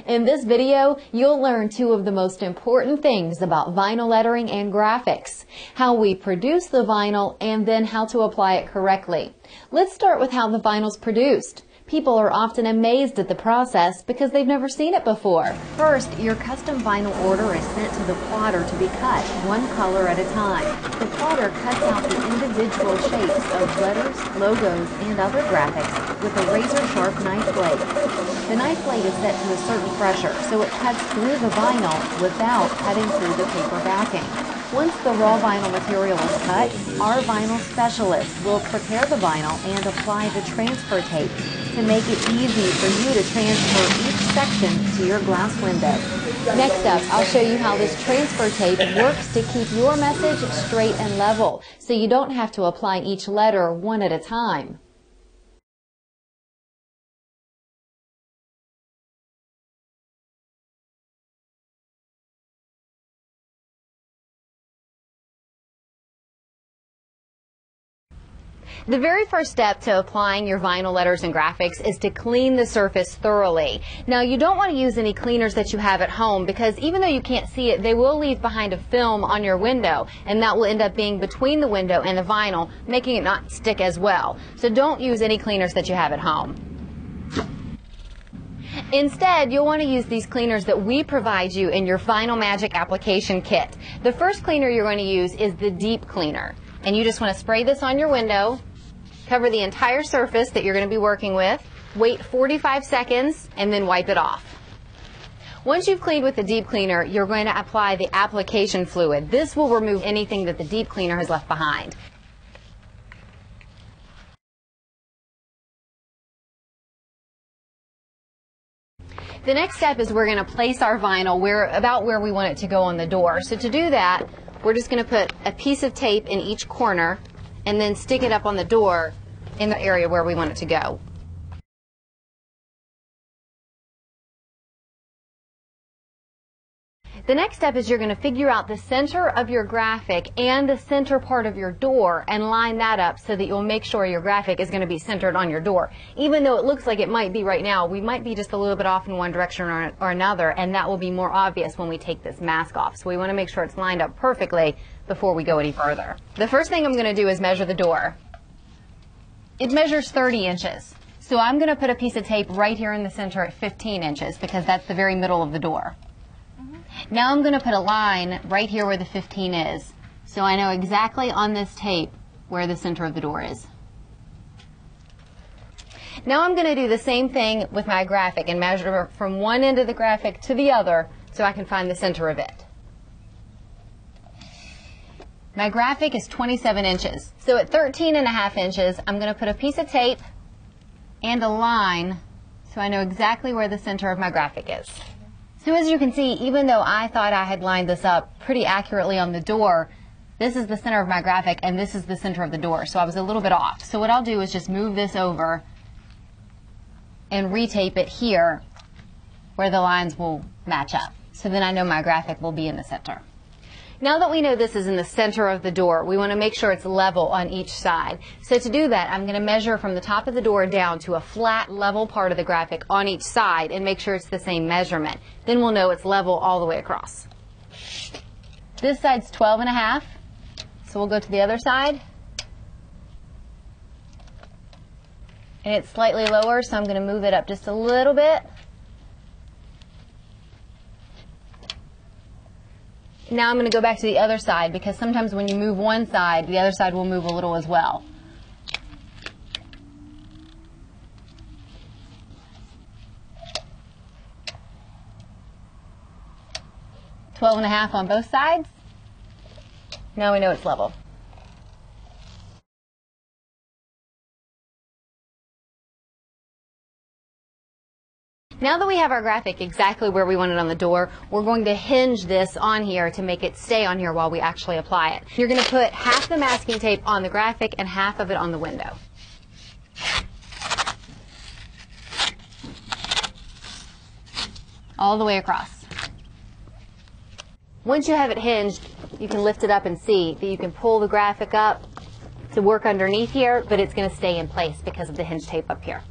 In this video, you'll learn two of the most important things about vinyl lettering and graphics, how we produce the vinyl, and then how to apply it correctly. Let's start with how the vinyl's produced. People are often amazed at the process because they've never seen it before. First, your custom vinyl order is sent to the plotter to be cut, one color at a time. The plotter cuts out the individual shapes of letters, logos, and other graphics with a razor-sharp knife blade. The knife blade is set to a certain pressure, so it cuts through the vinyl without cutting through the paper backing. Once the raw vinyl material is cut, our vinyl specialist will prepare the vinyl and apply the transfer tape to make it easy for you to transfer each section to your glass window. Next up, I'll show you how this transfer tape works to keep your message straight and level, so you don't have to apply each letter one at a time. The very first step to applying your vinyl letters and graphics is to clean the surface thoroughly. Now, you don't want to use any cleaners that you have at home because even though you can't see it, they will leave behind a film on your window, and that will end up being between the window and the vinyl, making it not stick as well. So don't use any cleaners that you have at home. Instead, you'll want to use these cleaners that we provide you in your Vinyl Magic application kit. The first cleaner you're going to use is the deep cleaner. And you just want to spray this on your window, cover the entire surface that you're going to be working with, wait 45 seconds, and then wipe it off. Once you've cleaned with the deep cleaner, you're going to apply the application fluid. This will remove anything that the deep cleaner has left behind. The next step is we're going to place our vinyl about where we want it to go on the door. So to do that, we're just going to put a piece of tape in each corner and then stick it up on the door in the area where we want it to go. The next step is you're going to figure out the center of your graphic and the center part of your door and line that up so that you'll make sure your graphic is going to be centered on your door. Even though it looks like it might be right now, we might be just a little bit off in one direction or another, and that will be more obvious when we take this mask off. So we want to make sure it's lined up perfectly before we go any further. The first thing I'm going to do is measure the door. It measures 30 inches. So I'm going to put a piece of tape right here in the center at 15 inches because that's the very middle of the door. Now I'm going to put a line right here where the 15 is, so I know exactly on this tape where the center of the door is. Now I'm going to do the same thing with my graphic and measure from one end of the graphic to the other so I can find the center of it. My graphic is 27 inches, so at 13.5 inches I'm going to put a piece of tape and a line so I know exactly where the center of my graphic is. So as you can see, even though I thought I had lined this up pretty accurately on the door, this is the center of my graphic and this is the center of the door, so I was a little bit off. So what I'll do is just move this over and retape it here where the lines will match up. So then I know my graphic will be in the center. Now that we know this is in the center of the door, we want to make sure it's level on each side. So to do that, I'm going to measure from the top of the door down to a flat, level part of the graphic on each side and make sure it's the same measurement. Then we'll know it's level all the way across. This side's 12.5, so we'll go to the other side. And it's slightly lower, so I'm going to move it up just a little bit. Now I'm going to go back to the other side because sometimes when you move one side, the other side will move a little as well. $12.5 on both sides. Now we know it's level. Now that we have our graphic exactly where we want it on the door, we're going to hinge this on here to make it stay on here while we actually apply it. You're going to put half the masking tape on the graphic and half of it on the window. All the way across. Once you have it hinged, you can lift it up and see that you can pull the graphic up to work underneath here, but it's going to stay in place because of the hinge tape up here.